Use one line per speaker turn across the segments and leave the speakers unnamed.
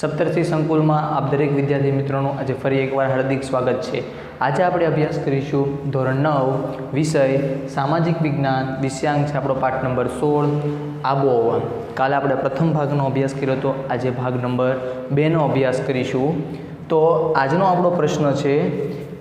સપ્તર્ષિ સંકુલમાં આપ દરેક વિદ્યાર્થી મિત્રોનું આજે ફરી એકવાર હાર્દિક સ્વાગત છે। આજે આપણે અભ્યાસ કરીશું ધોરણ 9 વિષય સામાજિક વિજ્ઞાન વિષયાંક છે આપણો પાઠ નંબર 16 આબોહવા। કાલે આપણે પ્રથમ ભાગનો અભ્યાસ કર્યો હતો, આજે ભાગ નંબર 2 નો અભ્યાસ કરીશું। તો આજનો આપણો પ્રશ્ન છે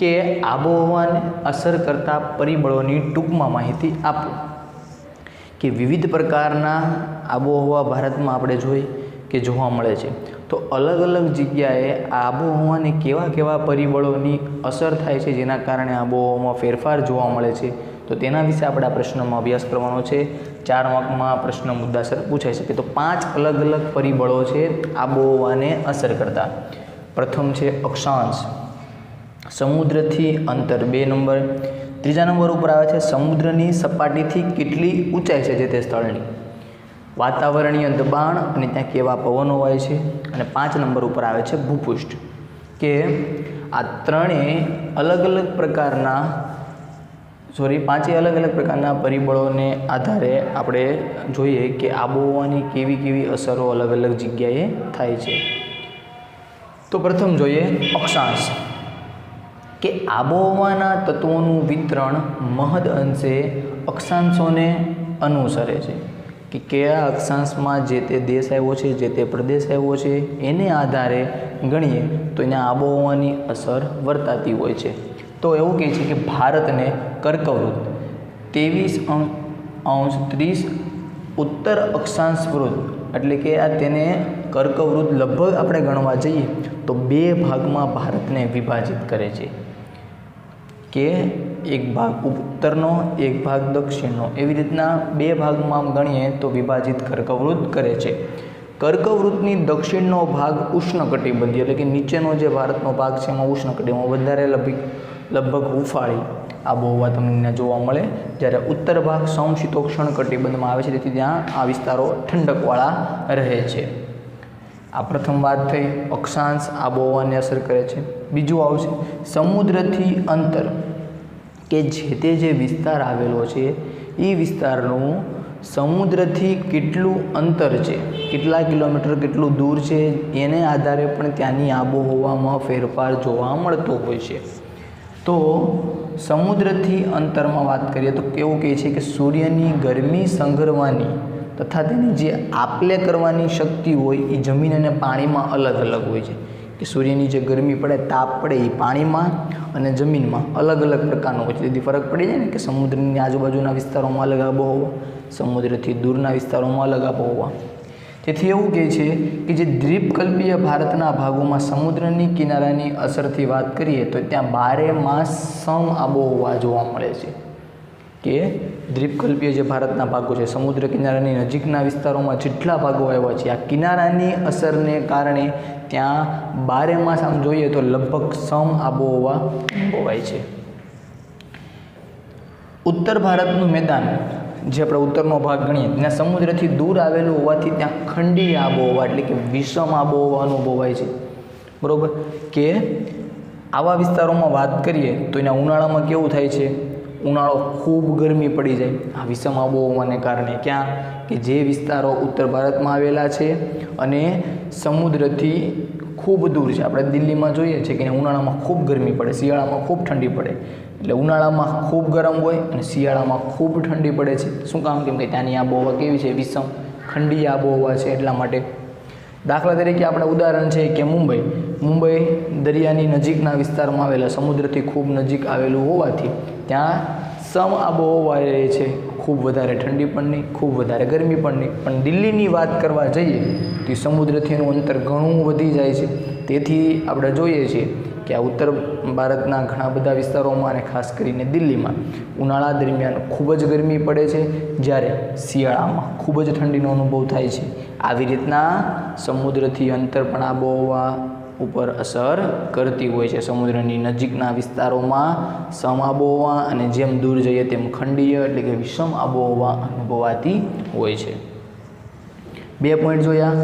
કે આબોહવાને અસર કરતા પરિબળોની ટૂંકમાં માહિતી આપો। કે વિવિધ પ્રકારના આબોહવા ભારતમાં આપણે જોઈ કે જોવા મળે છે, તો અલગ અલગ જગ્યાએ આબોહવાને કેવા કેવા પરિબળોની અસર થાય છે જેના કારણે આબોહવામાં ફેરફાર જોવા મળે છે, તો તેના વિશે આપણે આ પ્રશ્નમાં અભ્યાસ કરવાનો છે। 4 માર્કમાં આ પ્રશ્ન મુદ્દાસર પૂછાઈ શકે। તો 5 અલગ અલગ પરિબળો છે આબોહવાને અસર કરતા। પ્રથમ છે અક્ષાંશ, સમુદ્રથી અંતર 2 નંબર। ત્રીજા નંબર ઉપર આવે છે સમુદ્રની સપાટીથી કેટલી ઊંચાઈ છે જે તે સ્થળની, વાતાવરણીય દબાણ અને ત્યાં કેવા પવનો હોય છે, અને 5 નંબર ઉપર આવે છે ભૂપૃષ્ઠ। કે આ ત્રણેય અલગ અલગ પ્રકારના પાંચેય અલગ અલગ પ્રકારના પરિબળોને આધારે આપણે જોઈએ કે આબોહવાની કેવી કેવી અસરો અલગ અલગ જગ્યાએ થાય છે। તો પ્રથમ જોઈએ અક્ષાંશ, કે આબોહવાના તત્વોનું વિતરણ મહદ અંશે અક્ષાંશોને અનુસરે છે। કે કયા અક્ષાંશમાં જે તે દેશ આવ્યો છે, જે તે પ્રદેશ આવ્યો છે, એને આધારે ગણીએ તો એના આબોહવાની અસર વર્તાતી હોય છે। તો એવું કહે છે કે ભારતને કર્કવૃત્ત 23°30 ઉત્તર અક્ષાંશ વૃત્ત, એટલે કે આ તેને કર્કવૃત્ત લગભગ આપણે ગણવા જઈએ તો 2 ભાગમાં ભારતને વિભાજિત કરે છે। કે એક ભાગ ઉત્તરનો, એક ભાગ દક્ષિણનો, એવી રીતના 2 ભાગમાં ગણીએ તો વિભાજિત કર્કવૃત્ત કરે છે। કર્કવૃત્તની દક્ષિણનો ભાગ ઉષ્ણકટિબંધીય, એટલે કે નીચેનો જે ભારતનો ભાગ છે એમાં ઉષ્ણકટિબંધ વધારે લગભગ હુંફાળી આબોહવા તમને જોવા મળે, જ્યારે ઉત્તર ભાગ સમશીતોષ્ણ કટિબંધમાં આવે છે, તેથી ત્યાં આ વિસ્તારો ઠંડકવાળા રહે છે। આ પ્રથમ વાત થઈ, અક્ષાંશ આબોહવાને અસર કરે છે। બીજું આવશે સમુદ્રથી અંતર, કે જે તે વિસ્તાર આવેલો છે એ વિસ્તારનું સમુદ્રથી કેટલું અંતર છે, કેટલા કિલોમીટર કેટલું દૂર છે, એને આધારે પણ ત્યાંની આબોહવામાં ફેરફાર જોવા મળતો હોય છે। તો સમુદ્રથી અંતરમાં વાત કરીએ તો કેવું કહે છે કે સૂર્યની ગરમી સંગ્રહવાની તથા તેની જે આપલે કરવાની શક્તિ હોય એ જમીન અને પાણીમાં અલગ અલગ હોય છે। કે સૂર્યની જે ગરમી પડે, તાપ પડે, એ પાણીમાં અને જમીનમાં અલગ અલગ પ્રકારનો હોય છે, તેથી ફરક પડી જાય ને કે સમુદ્રની આજુબાજુના વિસ્તારોમાં અલગ આબોહવા, સમુદ્રથી દૂરના વિસ્તારોમાં અલગ આબોહવા। તેથી એવું કહે છે કે જે દ્વીપકલ્પીય ભારતના ભાગોમાં સમુદ્રની કિનારાની અસરથી વાત કરીએ તો ત્યાં 12 માસ સમ આબોહવા જોવા મળે છે। કે દ્વીપકલ્પીય જે ભારતના ભાગો છે, સમુદ્ર કિનારાની નજીકના વિસ્તારોમાં જેટલા ભાગો આવ્યા છે, આ કિનારાની અસરને કારણે ત્યાં 12 માસ આમ જોઈએ તો લગભગ સમ આબોહવા અનુભવાય છે। ઉત્તર ભારતનું મેદાન, જે આપણે ઉત્તરનો ભાગ ગણીએ, ત્યાં સમુદ્રથી દૂર આવેલું હોવાથી ત્યાં ખંડીય આબોહવા એટલે કે વિષમ આબોહવા અનુભવાય છે, બરાબર। કે આવા વિસ્તારોમાં વાત કરીએ તો એના ઉનાળામાં કેવું થાય છે, ઉનાળો ખૂબ ગરમી પડી જાય આ વિષમ આબોહવાને કારણે। ક્યાં કે જે વિસ્તારો ઉત્તર ભારતમાં આવેલા છે અને સમુદ્રથી ખૂબ દૂર છે, આપણે દિલ્હીમાં જોઈએ છીએ કે ઉનાળામાં ખૂબ ગરમી પડે, શિયાળામાં ખૂબ ઠંડી પડે, એટલે ઉનાળામાં ખૂબ ગરમ હોય અને શિયાળામાં ખૂબ ઠંડી પડે છે। શું કામ? કેમ કે ત્યાંની આબોહવા કેવી છે, વિષમ ખંડીય આબોહવા છે, એટલા માટે। દાખલા તરીકે આપણે ઉદાહરણ છે કે મુંબઈ દરિયાની નજીકના વિસ્તારમાં આવેલા, સમુદ્રથી ખૂબ નજીક આવેલું હોવાથી ત્યાં સમ આબોહવા રહે છે, ખૂબ વધારે ઠંડી પણ નહીં, ખૂબ વધારે ગરમી પણ નહીં। પણ દિલ્હીની વાત કરવા જઈએ તો સમુદ્રથી એનું અંતર ઘણું વધી જાય છે, તેથી આપણે જોઈએ છીએ કે આ ઉત્તર ભારતના ઘણા બધા વિસ્તારોમાં અને ખાસ કરીને દિલ્હીમાં ઉનાળા દરમિયાન ખૂબ જ ગરમી પડે છે, જ્યારે શિયાળામાં ખૂબ જ ઠંડીનો અનુભવ થાય છે। આવી રીતના સમુદ્રથી અંતર પણ આબોહવા ઉપર અસર કરતી હોય છે। સમુદ્રની નજીકના વિસ્તારોમાં સમ આબોહવા અને જેમ દૂર જઈએ તેમ ખંડીય એટલે કે વિષમ આબોહવા અનુભવાતી હોય છે। 2 પોઈન્ટ જોયા।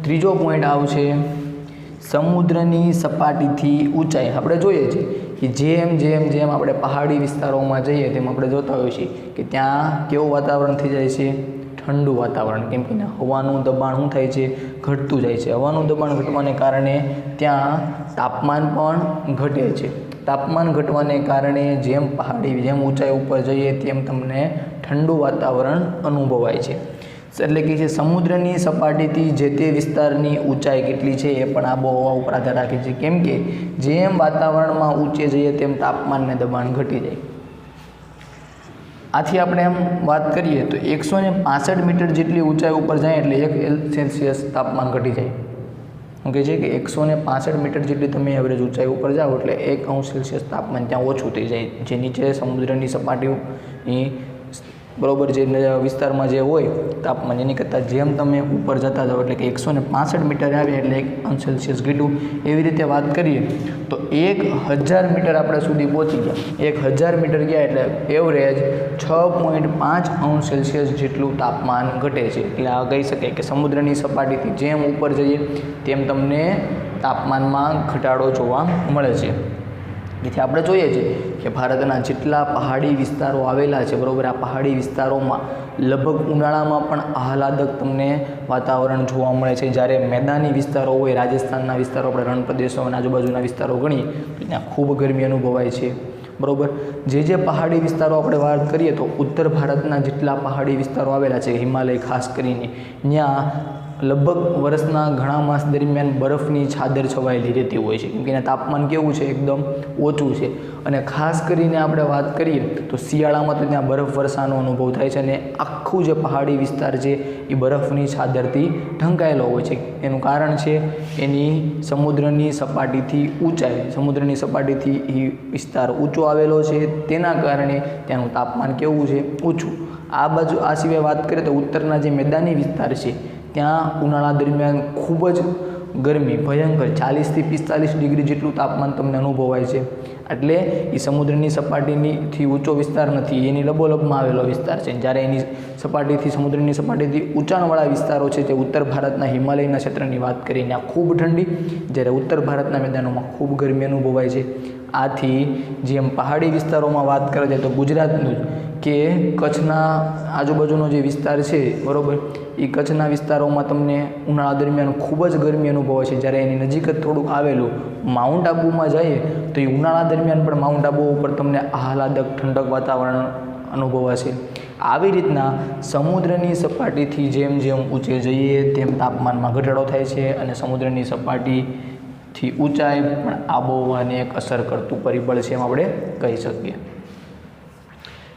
ત્રીજો પોઈન્ટ આવશે સમુદ્રની સપાટીથી ઊંચાઈ। આપણે જોઈએ છીએ કે જેમ જેમ જેમ આપણે પહાડી વિસ્તારોમાં જઈએ તેમ આપણે જોતા હોઈએ છીએ કે ત્યાં કેવું વાતાવરણ થઈ જાય છે, ઠંડુ વાતાવરણ, કેમ કે હવાનું દબાણ શું થાય છે, ઘટતું જાય છે. હવાનું દબાણ ઘટવાને કારણે ત્યાં તાપમાન પણ ઘટે છે. તાપમાન ઘટવાને કારણે જેમ ઊંચાઈ ઉપર જઈએ તેમ તમને ઠંડુ વાતાવરણ અનુભવાય છે. એટલે કે જે સમુદ્રની સપાટીથી જે તે વિસ્તારની ઊંચાઈ કેટલી છે એ પણ આબોહવા ઉપર આધાર રાખે છે. કેમ કે જેમ વાતાવરણમાં ઊંચે જઈએ તેમ તાપમાન ને દબાણ ઘટી જાય. આથી આપણે એમ વાત કરીએ તો 165 મીટર જેટલી ઊંચાઈ ઉપર જાય એટલે 1 સેલ્સિયસ તાપમાન ઘટી જાય. કે છે કે 165 મીટર જેટલી તમે એવરેજ ઊંચાઈ ઉપર જાઓ એટલે 1 સેલ્સિયસ તાપમાન ત્યાં ઓછું થઈ જાય. જે નીચે સમુદ્રની સપાટીની બરોબર જે વિસ્તારમાં જે હોય તાપમાન એની કરતાં જેમ તમે ઉપર જતા જાઓ એટલે કે 165 મીટર આવે એટલે 1 સેલ્સિયસ ઘટ્યું. એવી રીતે વાત કરીએ તો 1000 મીટર આપણે સુધી પહોંચી ગયા. 1000 મીટર ગયા એટલે એવરેજ 6.5 સેલ્સિયસ જેટલું તાપમાન ઘટે છે. એટલે આ કહી શકાય કે સમુદ્રની સપાટીથી જેમ ઉપર જઈએ તેમ તમને તાપમાનમાં ઘટાડો જોવા મળે છે. જેથી આપણે જોઈએ છીએ કે ભારતના જેટલા પહાડી વિસ્તારો આવેલા છે બરાબર, આ પહાડી વિસ્તારોમાં લગભગ ઉનાળામાં પણ આહલાદક તમને વાતાવરણ જોવા મળે છે. જ્યારે મેદાની વિસ્તારો હોય, રાજસ્થાનના વિસ્તારો, આપણે રણ પ્રદેશો અને આજુબાજુના વિસ્તારો ગણીએ તો ત્યાં ખૂબ ગરમી અનુભવાય છે બરાબર. જે પહાડી વિસ્તારો આપણે વાત કરીએ તો ઉત્તર ભારતના જેટલા પહાડી વિસ્તારો આવેલા છે, હિમાલય ખાસ કરીને, ત્યાં લગભગ વર્ષના ઘણા માસ દરમિયાન બરફની છાદર છવાયેલી રહેતી હોય છે. કેમ કે એના તાપમાન કેવું છે, એકદમ ઓછું છે. અને ખાસ કરીને આપણે વાત કરીએ તો શિયાળામાં તો ત્યાં બરફ વર્ષાનો અનુભવ થાય છે અને આખું જે પહાડી વિસ્તાર છે એ બરફની છાદરથી ઢંકાયેલો હોય છે. એનું કારણ છે એની સમુદ્રની સપાટીથી ઊંચાઈ. સમુદ્રની સપાટીથી એ વિસ્તાર ઊંચો આવેલો છે, તેના કારણે ત્યાંનું તાપમાન કેવું છે, ઊંચું. આ સિવાય વાત કરીએ તો ઉત્તરના જે મેદાની વિસ્તાર છે ત્યાં ઉનાળા દરમિયાન ખૂબ જ ગરમી, ભયંકર 40 થી 45 ડિગ્રી જેટલું તાપમાન તમને અનુભવાય છે. એટલે એ સમુદ્રની સપાટીથી ઊંચો વિસ્તાર નથી, એની લબોલબમાં આવેલો વિસ્તાર છે. જ્યારે એની સપાટીથી સમુદ્રની સપાટીથી ઊંચાણવાળા વિસ્તારો છે તે ઉત્તર ભારતના હિમાલયના ક્ષેત્રની વાત કરીને આ ખૂબ ઠંડી, જ્યારે ઉત્તર ભારતના મેદાનોમાં ખૂબ ગરમી અનુભવાય છે. આથી જેમ પહાડી વિસ્તારોમાં વાત કરે છે તો ગુજરાતનું કે કચ્છના આજુબાજુનો જે વિસ્તાર છે બરાબર, એ કચ્છના વિસ્તારોમાં તમને ઉનાળા દરમિયાન ખૂબ જ ગરમી અનુભવાય છે. જ્યારે એની નજીક જ થોડુંક આવેલું માઉન્ટ આબુમાં જઈએ તો એ ઉનાળા દરમિયાન પણ માઉન્ટ આબુ ઉપર તમને આહલાદક ઠંડક વાતાવરણ અનુભવાશે. આવી રીતના સમુદ્રની સપાટીથી જેમ જેમ ઊંચે જઈએ તેમ તાપમાનમાં ઘટાડો થાય છે અને સમુદ્રની સપાટીથી ઊંચાઈ પણ આબોહવાને એક અસર કરતું પરિબળ છે એમ આપણે કહી શકીએ.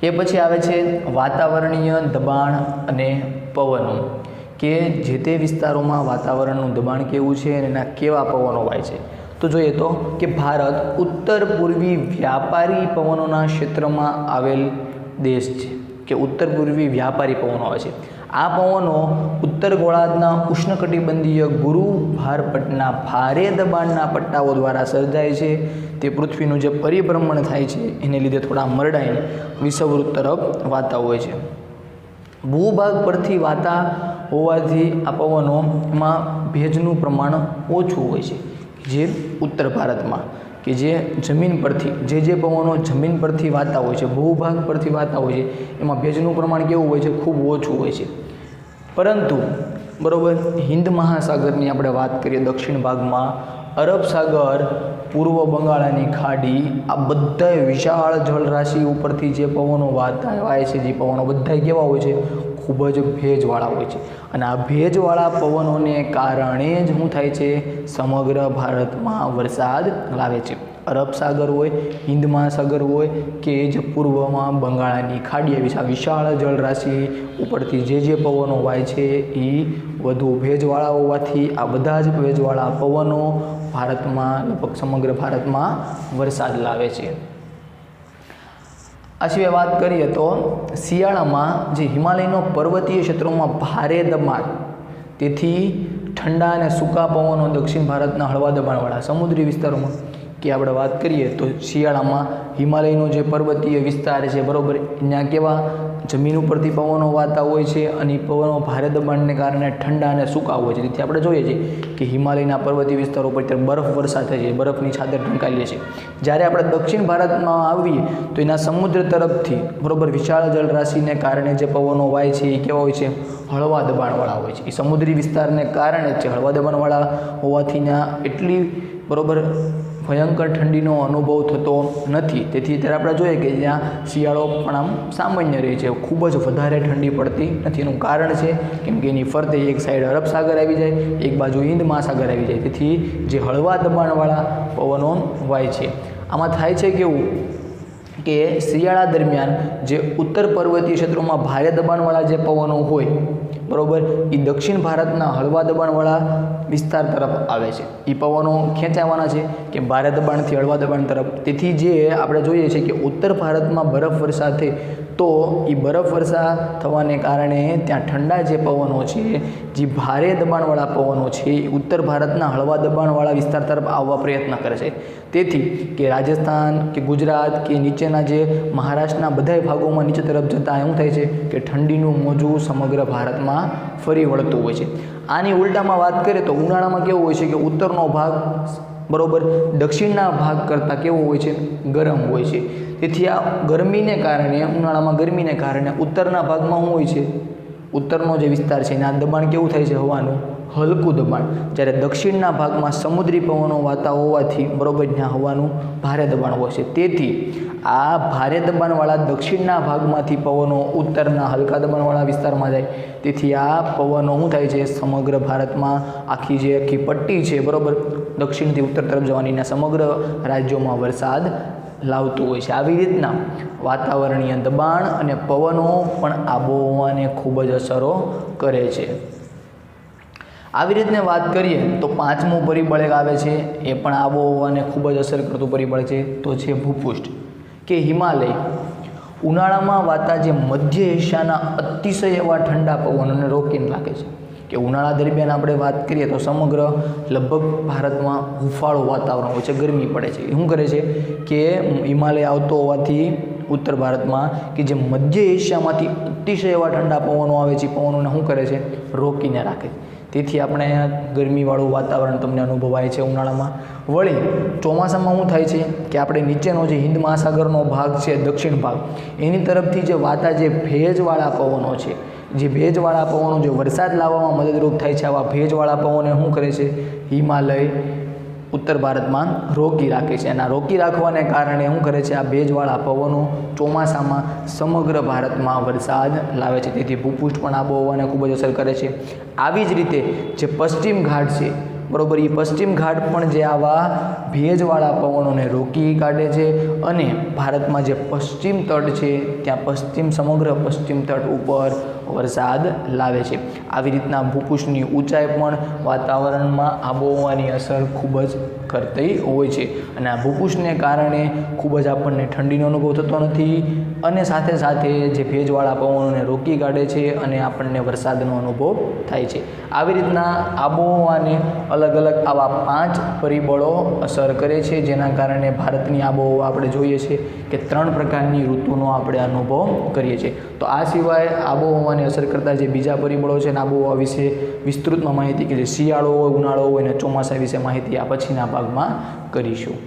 એ પછી આવે છે વાતાવરણીય દબાણ અને પવનો, કે જે તે વિસ્તારોમાં વાતાવરણનું દબાણ કેવું છે અને એના કેવા પવનો વાય છે. તો જોઈએ તો કે ભારત ઉત્તર પૂર્વી વ્યાપારી પવનોના ક્ષેત્રમાં આવેલ દેશ છે, કે ઉત્તર પૂર્વી વ્યાપારી પવનો આવે છે. આ પવનો ઉત્તર ગોળાર્ધના ઉષ્ણકટિબંધીય ગુરુભારપટના ભારે દબાણના પટ્ટાઓ દ્વારા સર્જાય છે. તે પૃથ્વીનું જે પરિભ્રમણ થાય છે એને લીધે થોડા મરડાઈને વિષુવવૃત્ત તરફ વાતા હોય છે. ભૂભાગ પરથી વાતા હોવાથી આ પવનોમાં ભેજનું પ્રમાણ ઓછું હોય છે. જે ઉત્તર ભારતમાં કે જે જમીન પરથી જે પવનો જમીન પરથી વાતા હોય છે, ભૂભાગ પરથી વાતા હોય છે, એમાં ભેજનું પ્રમાણ કેવું હોય છે, ખૂબ ઓછું હોય છે. પરંતુ બરાબર હિન્દ મહાસાગરની આપણે વાત કરીએ, દક્ષિણ ભાગમાં અરબ સાગર, પૂર્વ બંગાળની ખાડી, આ બધા વિશાળ જળરાશિ ઉપરથી જે પવનો વાય છે, જે પવનો બધા કેવા હોય છે, ખૂબ જ ભેજવાળા હોય છે. અને આ ભેજવાળા પવનોને કારણે જ શું થાય છે, સમગ્ર ભારતમાં વરસાદ લાવે છે. અરબ સાગર હોય, હિન્દ મહાસાગર હોય કે જે પૂર્વમાં બંગાળની ખાડી આવી છે, આ વિશાળ જળરાશિ ઉપરથી જે પવનો વાય છે એ વધુ ભેજવાળા હોવાથી આ બધા જ ભેજવાળા પવનો ભારતમાં લગભગ સમગ્ર ભારતમાં વરસાદ લાવે છે. આ સિવાય વાત કરીએ તો શિયાળામાં જે હિમાલયનો પર્વતીય ક્ષેત્રોમાં ભારે દબાણ, તેથી ઠંડા અને સૂકા પવનો દક્ષિણ ભારતના હળવા દબાણવાળા સમુદ્રી વિસ્તારોમાં કે આપણે વાત કરીએ તો શિયાળામાં હિમાલયનો જે પર્વતીય વિસ્તાર છે બરાબર, ત્યાં કેવા જમીન ઉપરથી પવનો વાતા હોય છે અને પવનો ભારે દબાણને કારણે ઠંડા અને સૂકા હોય છે. તેથી આપણે જોઈએ છીએ કે હિમાલયના પર્વતીય વિસ્તારો પર ત્યારે બરફ વર્ષા થાય છે, બરફની છાદર ઢંકાયેલી છે. જ્યારે આપણે દક્ષિણ ભારતમાં આવીએ તો એના સમુદ્ર તરફથી બરાબર વિશાળ જળરાશિને કારણે જે પવનો વાય છે એ કેવા હોય છે, હળવા દબાણવાળા હોય છે. એ સમુદ્રી વિસ્તારને કારણે જ છે. હળવા દબાણવાળા હોવાથી ત્યાં એટલી બરાબર ભયંકર ઠંડીનો અનુભવ થતો નથી. તેથી ત્યારે આપણે જોઈએ કે જ્યાં શિયાળો પણ આમ સામાન્ય રહે છે, ખૂબ જ વધારે ઠંડી પડતી નથી. એનું કારણ છે કેમ કે એની ફરતે એક સાઈડ અરબ સાગર આવી જાય, એક બાજુ હિન્દ મહાસાગર આવી જાય. તેથી જે હળવા દબાણવાળા પવનો વાય છે, આમાં થાય છે કેવું કે શિયાળા દરમિયાન જે ઉત્તર પર્વતીય ક્ષેત્રોમાં ભારે દબાણવાળા જે પવનો હોય બરાબર, એ દક્ષિણ ભારતના હળવા દબાણવાળા વિસ્તાર તરફ આવે છે. એ પવનો ખેંચાવાના છે કે ભારે દબાણથી હળવા દબાણ તરફ. તેથી જે આપણે જોઈએ છીએ કે ઉત્તર ભારતમાં બરફવર્ષા થઈ તો એ બરફવર્ષા થવાને કારણે ત્યાં ઠંડા જે પવનો છે, જે ભારે દબાણવાળા પવનો છે, એ ઉત્તર ભારતના હળવા દબાણવાળા વિસ્તાર તરફ આવવા પ્રયત્ન કરે છે. તેથી કે રાજસ્થાન કે ગુજરાત કે નીચેના જે મહારાષ્ટ્રના બધા ભાગોમાં નીચે તરફ જતાં એવું થાય છે કે ઠંડીનું મોજું સમગ્ર ભારતમાં ફરી વળતું હોય છે. આની ઉલટામાં વાત કરીએ તો ઉનાળામાં કેવું હોય છે કે ઉત્તરનો ભાગ બરાબર દક્ષિણના ભાગ કરતાં કેવો હોય છે, ગરમ હોય છે. તેથી આ ગરમીને કારણે, ઉનાળામાં ગરમીને કારણે ઉત્તરના ભાગમાં શું હોય છે, ઉત્તરનો જે વિસ્તાર છે એના દબાણ કેવું થાય છે, હવાનું હલકું દબાણ. જ્યારે દક્ષિણના ભાગમાં સમુદ્રી પવનો વાતા હોવાથી બરાબર ત્યાં હવાનું ભારે દબાણ હોય છે. તેથી આ ભારે દબાણવાળા દક્ષિણના ભાગમાંથી પવનો ઉત્તરના હલકા દબાણવાળા વિસ્તારમાં જાય. તેથી આ પવનો શું થાય છે, સમગ્ર ભારતમાં આખી જે આખી પટ્ટી છે બરાબર દક્ષિણથી ઉત્તર તરફ જવાનીના સમગ્ર રાજ્યોમાં વરસાદ લાવતું હોય છે. આવી રીતના વાતાવરણીય દબાણ અને પવનો પણ આબોહવાને ખૂબ જ અસરો કરે છે. આવી રીતને વાત કરીએ તો પાંચમું પરિબળ એક આવે છે, એ પણ આબોહવાને ખૂબ જ અસર કરતું પરિબળ છે, તો છે ભૂપૃષ્ઠ કે હિમાલય. ઉનાળામાં વાતા જે મધ્ય એશિયાના અતિશય એવા ઠંડા પવનોને રોકીને રાખે છે. કે ઉનાળા દરમિયાન આપણે વાત કરીએ તો સમગ્ર લગભગ ભારતમાં હુંફાળું વાતાવરણ હોય છે, ગરમી પડે છે. એ શું કરે છે કે હિમાલય આવતો હોવાથી ઉત્તર ભારતમાં કે જે મધ્ય એશિયામાંથી અતિશય એવા ઠંડા પવનો આવે છે, પવનોને શું કરે છે, રોકીને રાખે છે. તેથી આપણે ગરમીવાળું વાતાવરણ તમને અનુભવાય છે ઉનાળામાં. વળી ચોમાસામાં શું થાય છે કે આપણે નીચેનો જે હિન્દ મહાસાગરનો ભાગ છે, દક્ષિણ ભાગ, એની તરફથી જે વાતા જે ભેજવાળા પવનો છે, જે ભેજવાળા પવનો જે વરસાદ લાવવામાં મદદરૂપ થાય છે, આવા ભેજવાળા પવનોને શું કરે છે, હિમાલય ઉત્તર ભારતમાં રોકી રાખે છે. અને આ રોકી રાખવાને કારણે શું કરે છે, આ ભેજવાળા પવનો ચોમાસામાં સમગ્ર ભારતમાં વરસાદ લાવે છે. તેથી ભૂપૃષ્ઠ પણ આબોહવાને ખૂબ જ અસર કરે છે. આવી જ રીતે જે પશ્ચિમ ઘાટ છે બરાબર, એ પશ્ચિમ ઘાટ પણ જે આવા ભેજવાળા પવનોને રોકી કાઢે છે અને ભારતમાં જે પશ્ચિમ તટ છે ત્યાં સમગ્ર પશ્ચિમ તટ ઉપર વરસાદ લાવે છે. આવી રીતના ભૂપૃષ્ઠની ઊંચાઈ પણ વાતાવરણમાં આબોહવાની અસર ખૂબ જ કરતી હોય છે. અને આ ભૂપૃષ્ઠને કારણે ખૂબ જ આપણને ઠંડીનો અનુભવ થતો નથી અને સાથે સાથે જે ભેજવાળા પવનોને રોકી કાઢે છે અને આપણને વરસાદનો અનુભવ થાય છે. આવી રીતના આબોહવાને અલગ અલગ આવા 5 પરિબળો અસર કરે છે, જેના કારણે ભારતની આબોહવા આપણે જોઈએ છીએ કે 3 પ્રકારની ઋતુનો આપણે અનુભવ કરીએ છીએ. તો આ સિવાય આબોહવાને અસર કરતા જે બીજા પરિબળો છે, આબોહવા વિશે વિસ્તૃતમાં માહિતી કે જે શિયાળો હોય, ઉનાળો હોય અને ચોમાસા વિશે માહિતી આ પછીના ભાગમાં કરીશું.